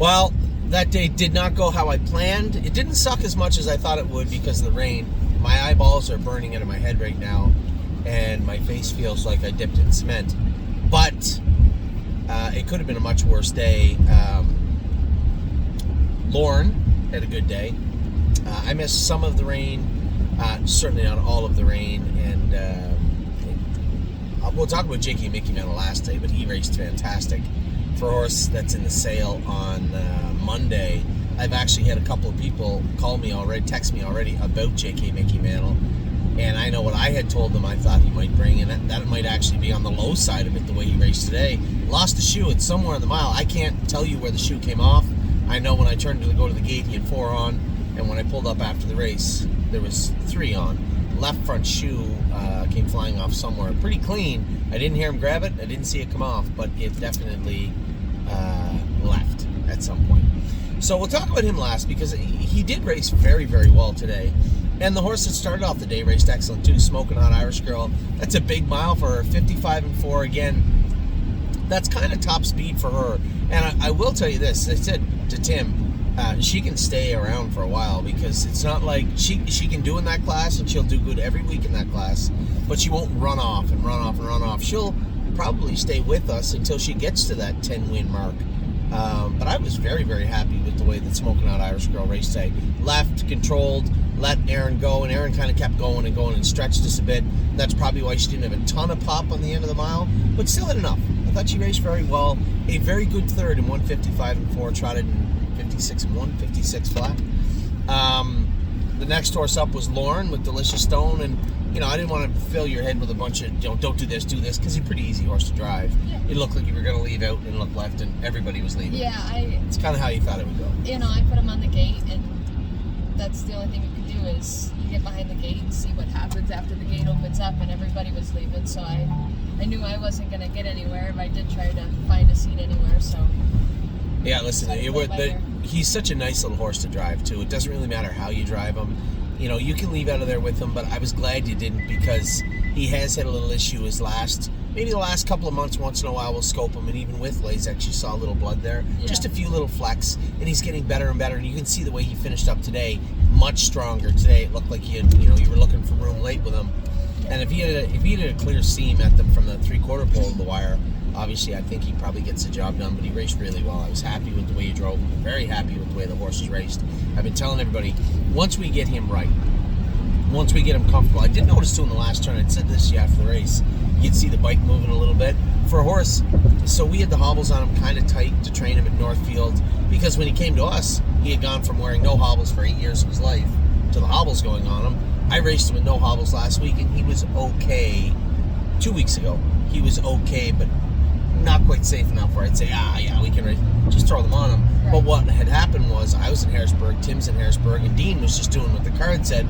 Well, that day did not go how I planned. It didn't suck as much as I thought it would because of the rain. My eyeballs are burning out of my head right now, and my face feels like I dipped in cement. But it could have been a much worse day. Lauren had a good day. I missed some of the rain, certainly not all of the rain, and we'll talk about Mickey Manel last day, but he raced fantastic. For a horse that's in the sale on Monday, I've actually had a couple of people text me already about Mickey Manel, and I know what I had told them I thought he might bring, and that might actually be on the low side of it the way he raced today. Lost the shoe, it's somewhere in the mile. I can't tell you where the shoe came off. I know when I turned to go to the gate, he had 4 on, and when I pulled up after the race, there was 3 on. Left front shoe came flying off somewhere. Pretty clean. I didn't hear him grab it. I didn't see it come off, but it definitely left at some point. So we'll talk about him last because he did race very, very well today. And the horse that started off the day raced excellent too, Smoking Hot Irish Girl. That's a big mile for her, 55-4 again. That's kind of top speed for her. And I will tell you this, I said to Tim, she can stay around for a while because it's not like she can do in that class and she'll do good every week in that class, but she won't run off and run off and run off. She'll probably stay with us until she gets to that 10-win mark. But I was very, very happy with the way that Smoking Hot Irish Girl raced today. Left, controlled, let Aaron go, and Aaron kind of kept going and going and stretched us a bit. That's probably why she didn't have a ton of pop on the end of the mile, but still had enough. I thought she raced very well. A very good third in 155-4, trotted in 56-1, 56 flat. The next horse up was Lauren with Delicious Stone, and I didn't want to fill your head with a bunch of don't do this, because he's a pretty easy horse to drive. Yeah. It looked like you were going to leave out and look left, and everybody was leaving. Yeah, it's kind of how you thought it would go. I put him on the gate, and that's the only thing you can do is you get behind the gate and see what happens after the gate opens up, and everybody was leaving, so I knew I wasn't going to get anywhere if I did try to find a seat anywhere, so... Yeah, listen, he's such a nice little horse to drive, too. It doesn't really matter how you drive him. You can leave out of there with him, but I was glad you didn't because he has had a little issue maybe the last couple of months. Once in a while we'll scope him, and even with LASIK you saw a little blood there. Yeah. Just a few little flecks, and he's getting better and better, and you can see the way he finished up today, much stronger today. It looked like you were looking for room late with him. And if he had a clear seam at them from the 3/4 pole of the wire, obviously I think he probably gets the job done, but he raced really well. I was happy with the way he drove him, very happy with the way the horse was raced. I've been telling everybody, once we get him right, once we get him comfortable, I did notice too in the last turn, I said this after the race, you'd see the bike moving a little bit. For a horse, so we had the hobbles on him kind of tight to train him at Northfield, because when he came to us, he had gone from wearing no hobbles for 8 years of his life to the hobbles going on him. I raced him with no hobbles last week, and he was okay. 2 weeks ago, he was okay, but not quite safe enough where I'd say, yeah, we can race. Just throw them on him. Right. But what had happened was I was in Harrisburg, Tim's in Harrisburg, and Dean was just doing what the card said,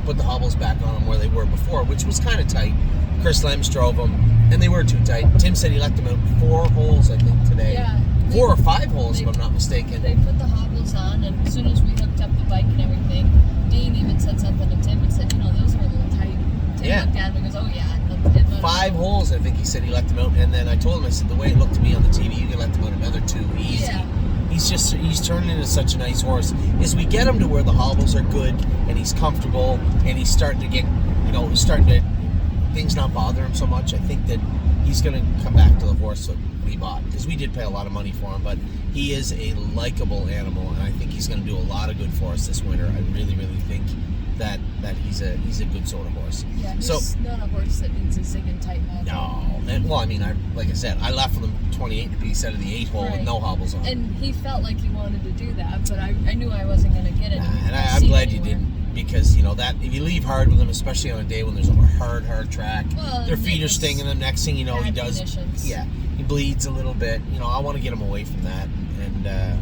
put the hobbles back on them where they were before, which was kind of tight. Chris Lems drove them, and they were too tight. Tim said he let them out 4 holes, I think, today. Yeah. 4 or 5 holes, if I'm not mistaken. They put the hobbles on, and as soon as we hooked up the bike and everything, Dean even said something to Tim and said, those are a little tight. Tim looked at him and goes, oh, yeah. 5 holes, I think he said he let them out, and then I told him, I said, the way it looked to me on the TV, you can let them out another 2 easy. Yeah. He's turning into such a nice horse. As we get him to where the hobbles are good, and he's comfortable, and he's starting to get, things not bother him so much, I think that he's going to come back to the horse that we bought, because we did pay a lot of money for him, but he is a likable animal, and I think he's going to do a lot of good for us this winter. I really, really think that he's a good sort of horse. Yeah, he's not a horse that needs a zig and tight hobble. No, and like I said, I left with him 28 to be set of the 8 hole with no hobbles on. And he felt like he wanted to do that, but I knew I wasn't going to get it. And I'm glad you didn't, because that if you leave hard with him, especially on a day when there's a hard track, their feet are stinging them. Next thing you know, he does. Conditions. Yeah, he bleeds a little bit. I want to get him away from that, and.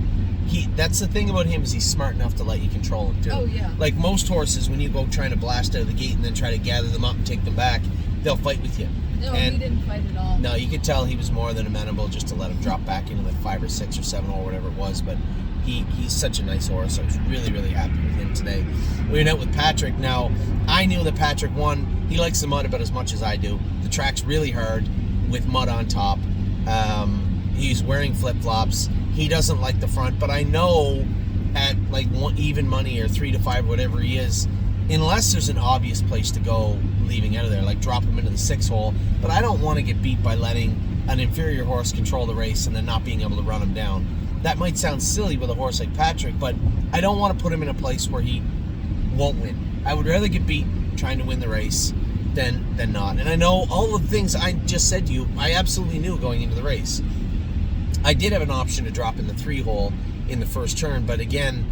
That's the thing about him, is he's smart enough to let you control him too. Oh yeah. Like most horses, when you go trying to blast out of the gate and then try to gather them up and take them back, they'll fight with you. No, he didn't fight at all. No, you could tell he was more than amenable just to let him drop back into the 5 or 6 or 7 or whatever it was. But he's such a nice horse. I was really, really happy with him today. We went out with Patrick. Now, I knew that Patrick won. He likes the mud about as much as I do. The track's really hard with mud on top. He's wearing flip-flops. He doesn't like the front, but I know at like even money or 3 to 5, whatever he is, unless there's an obvious place to go leaving out of there, like drop him into the 6 hole. But I don't want to get beat by letting an inferior horse control the race and then not being able to run him down. That might sound silly with a horse like Patrick, but I don't want to put him in a place where he won't win. I would rather get beat trying to win the race than not. And I know all the things I just said to you, I absolutely knew going into the race. I did have an option to drop in the 3 hole in the first turn, but again,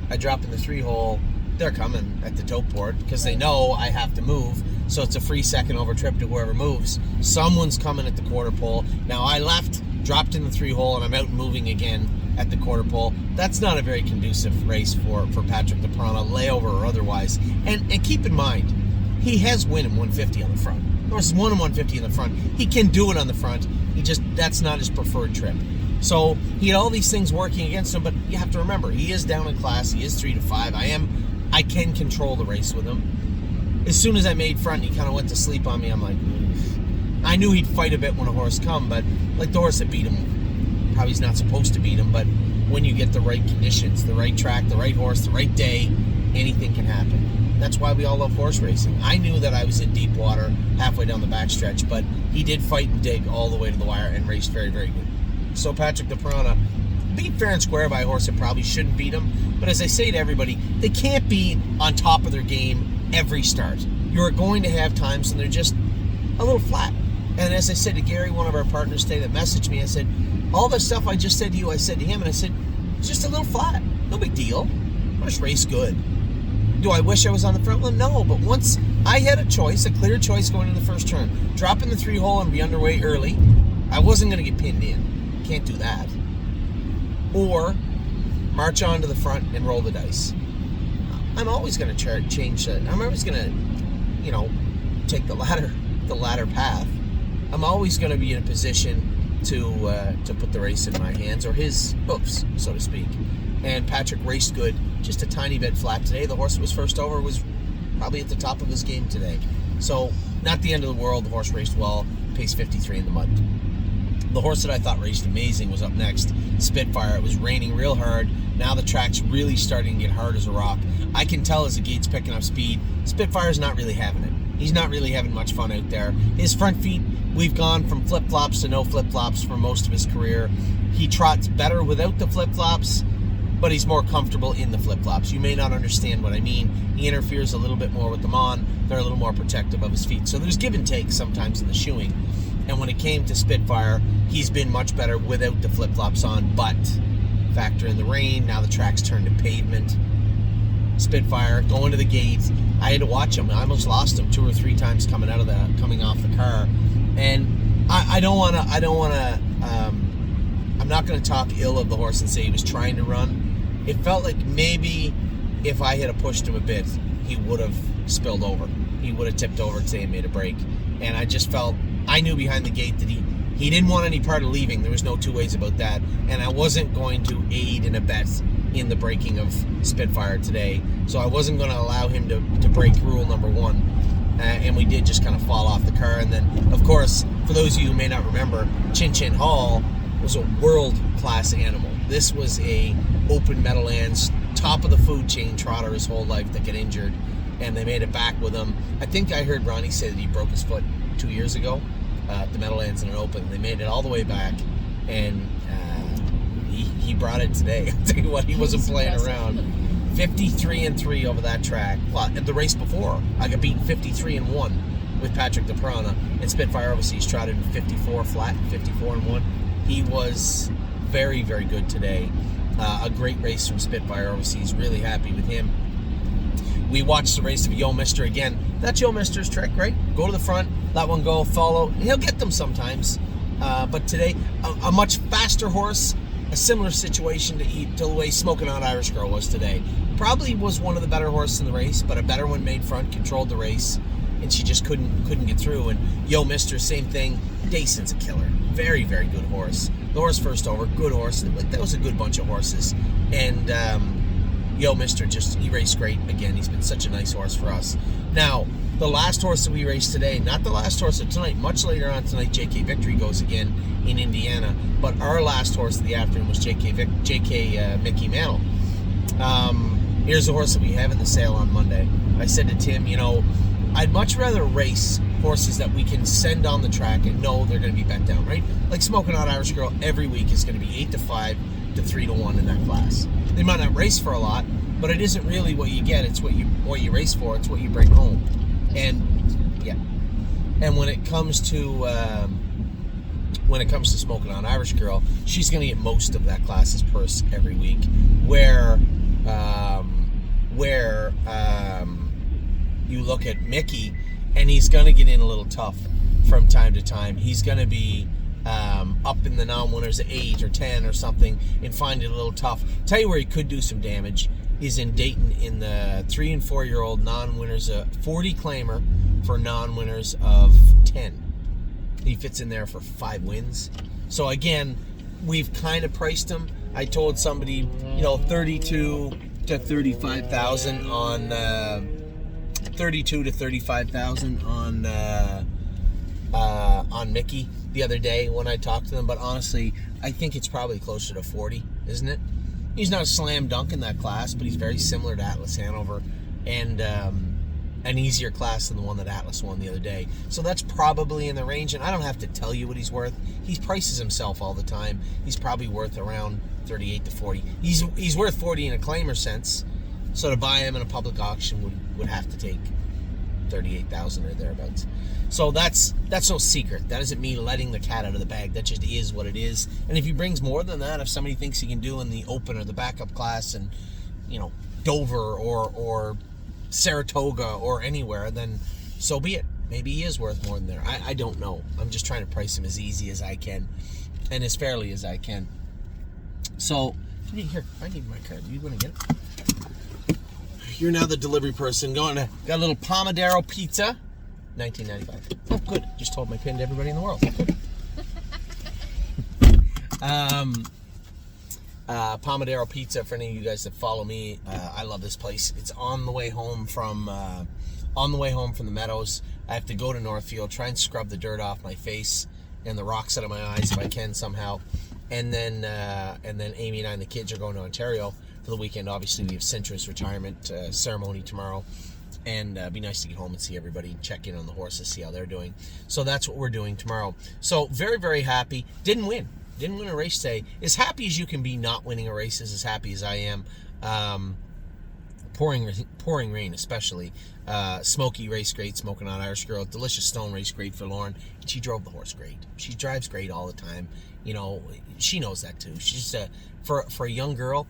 I drop in the 3 hole, they're coming at the tote board because they know I have to move, so it's a free second over trip to whoever moves. Someone's coming at the quarter pole. Now I left, dropped in the 3 hole, and I'm out moving again at the quarter pole. That's not a very conducive race for Patrick the Piranha, layover or otherwise. And keep in mind, he has won in 150 on the front. Horse won in 150 in the front. He can do it on the front. That's not his preferred trip. So he had all these things working against him, but you have to remember, he is down in class. He is 3 to 5. I can control the race with him. As soon as I made front, he kind of went to sleep on me. I'm like, I knew he'd fight a bit when a horse come, but like the horse that beat him, probably he's not supposed to beat him, but when you get the right conditions, the right track, the right horse, the right day, anything can happen. That's why we all love horse racing. I knew that I was in deep water halfway down the backstretch, but he did fight and dig all the way to the wire and raced very, very good. So Patrick the Piranha beat fair and square by a horse that probably shouldn't beat him. But as I say to everybody, they can't be on top of their game every start. You're going to have times when they're just a little flat. And as I said to Gary, one of our partners today that messaged me, I said, all the stuff I just said to you, I said to him, and I said, it's just a little flat. No big deal. Horse race good. Do I wish I was on the front one? No, but once I had a choice, a clear choice going into the first turn, drop in the 3 hole and be underway early, I wasn't going to get pinned in. Can't do that. Or march on to the front and roll the dice. I'm always going to change that. I'm always going to, take the ladder path. I'm always going to be in a position to put the race in my hands, or his hoofs, so to speak. And Patrick raced good, just a tiny bit flat today. The horse that was first over was probably at the top of his game today. So, not the end of the world. The horse raced well, pace 53 in the mud. The horse that I thought raced amazing was up next, Spitfire. It was raining real hard. Now the track's really starting to get hard as a rock. I can tell as the gate's picking up speed, Spitfire's not really having it. He's not really having much fun out there. His front feet, we've gone from flip-flops to no flip-flops for most of his career. He trots better without the flip-flops, but he's more comfortable in the flip-flops. You may not understand what I mean. He interferes a little bit more with them on. They're a little more protective of his feet. So there's give and take sometimes in the shoeing. And when it came to Spitfire, he's been much better without the flip-flops on, but factor in the rain, now the track's turned to pavement. Spitfire going to the gate. I had to watch him. I almost lost him 2 or 3 times coming off the car. And I'm not going to talk ill of the horse and say he was trying to run. It felt like maybe if I had pushed him a bit, he would have spilled over. He would have tipped over today and made a break. And I just felt, I knew behind the gate that he didn't want any part of leaving. There was no two ways about that. And I wasn't going to aid and abet in the breaking of Spitfire today. So I wasn't going to allow him to break rule number 1. And we did just kind of fall off the car. And then, of course, for those of you who may not remember, Chin Chin Hall was a world-class animal. This was a open Meadowlands, top of the food chain trotter his whole life that got injured. And they made it back with him. I think I heard Ronnie say that he broke his foot 2 years ago at the Meadowlands in an open. They made it all the way back, and he brought it today. I'll tell you what, he wasn't playing around. 53-3 over that track. Well, at the race before, I got beaten 53-1 with Patrick the Piranha, and Spitfire overseas trotted in 54 flat, 54-1. He was very, very good today. A great race from Spitfire overseas. Really happy with him. We watched the race of Yo Mister again. That's Yo Mister's trick, right? Go to the front, let one go, follow. He'll get them sometimes. But today, a much faster horse, a similar situation to the way Smoking Hot Irish Girl was today. Probably was one of the better horses in the race, but a better one made front, controlled the race, and she just couldn't get through. And Yo Mister, same thing. Dayson's a killer. Very, very good horse. The horse first over, good horse. That was a good bunch of horses. And Yo Mister he raced great. Again, he's been such a nice horse for us. Now, The last horse that we raced today, not the last horse of tonight, much later on tonight, JK Victory goes again in Indiana. But our last horse of the afternoon was JK Mickey Manel. Here's a horse that we have in the sale on Monday. I said to Tim, I'd much rather race horses that we can send on the track and know they're going to be bet down, right? Like Smoking Hot Irish Girl every week is going to be 8-5 to 3-1 in that class. They might not race for a lot, but it isn't really what you get. It's what you race for. It's what you bring home. And yeah, and when it comes to Smoking Hot Irish Girl, she's going to get most of that class's purse every week. Where you look at Mickey, and he's going to get in a little tough from time to time. He's going to be up in the non-winners at 8 or 10 or something and find it a little tough. Tell you where he could do some damage is in Dayton in the 3 and 4 year old non-winners, 40 claimer for non-winners of 10. He fits in there for 5 wins. So again, we've kind of priced him. I told somebody, 32 to 35,000 on 32 to 35,000 on Mickey the other day when I talked to them. But honestly, I think it's probably closer to 40, isn't it? He's not a slam dunk in that class, but he's very similar to Atlas Hanover, and an easier class than the one that Atlas won the other day. So that's probably in the range, and I don't have to tell you what he's worth. He prices himself all the time. He's probably worth around 38 to 40. He's worth 40 in a claimer sense. So to buy him in a public auction would have to take 38,000 or thereabouts. So that's no secret. That isn't me letting the cat out of the bag. That just is what it is. And if he brings more than that, if somebody thinks he can do in the open or the backup class and Dover or Saratoga or anywhere, then so be it. Maybe he is worth more than there. I don't know. I'm just trying to price him as easy as I can and as fairly as I can. So here, I need my card. You want to get it? You're now the delivery person. Got a little Pomodoro pizza, $19.95. Oh, good. Just told my pin to everybody in the world. Good. Pomodoro pizza. For any of you guys that follow me, I love this place. It's on the way home from the Meadows. I have to go to Northfield, try and scrub the dirt off my face and the rocks out of my eyes if I can somehow. And then Amy and I and the kids are going to Ontario for the weekend. Obviously, we have Cintra's retirement ceremony tomorrow, and it'd be nice to get home and see everybody, check in on the horses, see how they're doing. So that's what we're doing tomorrow. So very, very happy. Didn't win a race today. As happy as you can be not winning a race is as happy as I am. Pouring rain especially. Smoky race great, Smoking Hot Irish Girl. Delicious Stone race great for Lauren. And she drove the horse great. She drives great all the time. She knows that too. She's for a young girl.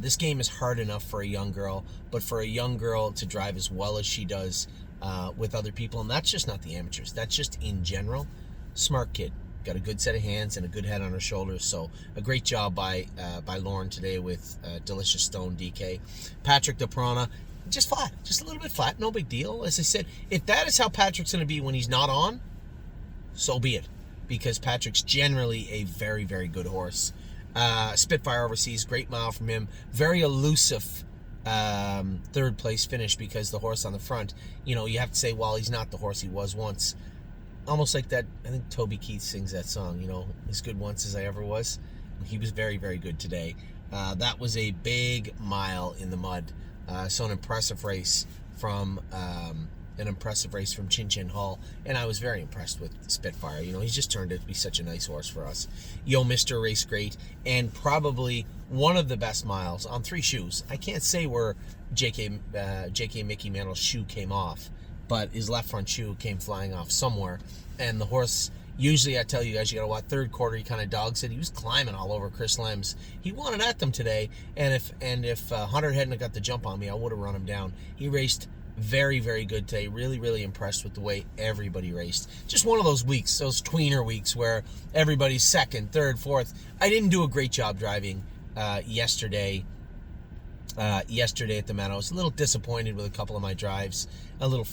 This game is hard enough for a young girl, but for a young girl to drive as well as she does with other people, and that's just not the amateurs. That's just in general. Smart kid. Got a good set of hands and a good head on her shoulders. So a great job by Lauren today with Delicious Stone DK. Patrick the Piranha, just flat, just a little bit flat, no big deal. As I said, if that is how Patrick's going to be when he's not on, so be it. Because Patrick's generally a very, very good horse. Spitfire overseas, great mile from him. Very elusive third place finish because the horse on the front, you have to say, well, he's not the horse he was once. Almost like that, I think Toby Keith sings that song, as good once as I ever was. He was very, very good today. That was a big mile in the mud. So an impressive race from Chin Chin Hall, and I was very impressed with Spitfire. He's just turned out to be such a nice horse for us. Yo Mister race great, and probably one of the best miles on 3 shoes. I can't say where JK Mickey Manel's shoe came off, but his left front shoe came flying off somewhere, and the horse, usually I tell you guys, you gotta watch third quarter, he kind of dogs it. He was climbing all over Chris Lems. He wanted at them today, and if Hunter hadn't got the jump on me, I would have run him down. He raced very, very good today. Really, really impressed with the way everybody raced. Just one of those weeks, those tweener weeks where everybody's second, third, fourth. I didn't do a great job driving yesterday at the Meadows. A little disappointed with a couple of my drives.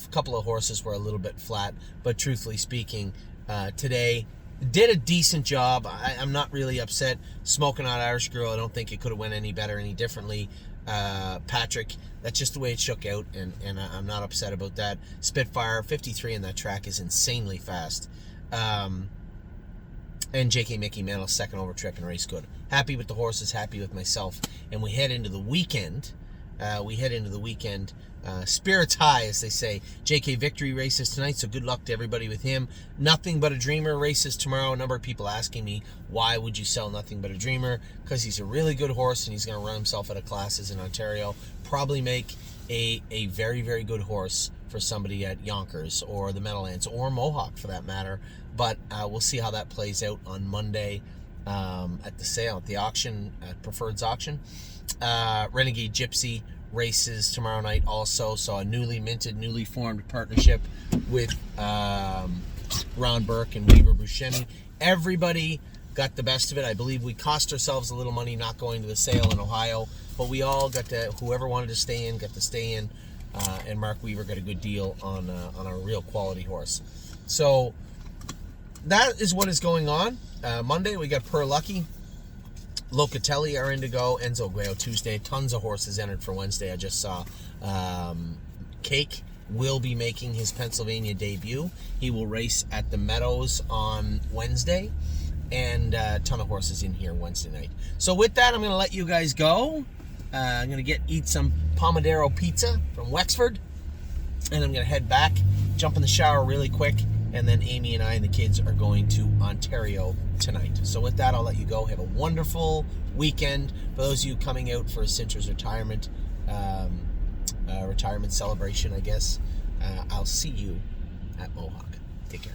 Couple of horses were a little bit flat, but truthfully speaking, today did a decent job. I'm not really upset. Smoking Hot Irish Girl, I don't think it could have went any better, any differently. Patrick. That's just the way it shook out, and I'm not upset about that. Spitfire 53 in that track is insanely fast. And JK Mickey Manel's second over trip and race good. Happy with the horses, happy with myself, and we head into the weekend. Spirits high, as they say. JK Victory races tonight, so good luck to everybody with him. Nothing But a Dreamer races tomorrow. A number of people asking me, why would you sell Nothing But a Dreamer? Because he's a really good horse, and he's going to run himself out of classes in Ontario. Probably make a very, very good horse for somebody at Yonkers or the Meadowlands or Mohawk, for that matter. But we'll see how that plays out on Monday at the sale, at the auction, at Preferred's auction. Renegade Gypsy races tomorrow night also, so a newly minted, newly formed partnership with Ron Burke and Weaver Buscemi. Everybody got the best of it. I believe we cost ourselves a little money not going to the sale in Ohio, but we all got to, whoever wanted to stay in, got to stay in, and Mark Weaver got a good deal on a real quality horse. So that is what is going on. Monday we got Per Lucky. Locatelli are in to go. Enzo Guayo Tuesday. Tons of horses entered for Wednesday. I just saw Cake will be making his Pennsylvania debut. He will race at the Meadows on Wednesday. And a ton of horses in here Wednesday night. So with that, I'm going to let you guys go. I'm going to eat some Pomodoro pizza from Wexford. And I'm going to head back, jump in the shower really quick. And then Amy and I and the kids are going to Ontario tonight. So with that, I'll let you go. Have a wonderful weekend. For those of you coming out for a Cinter's retirement celebration, I guess, I'll see you at Mohawk. Take care.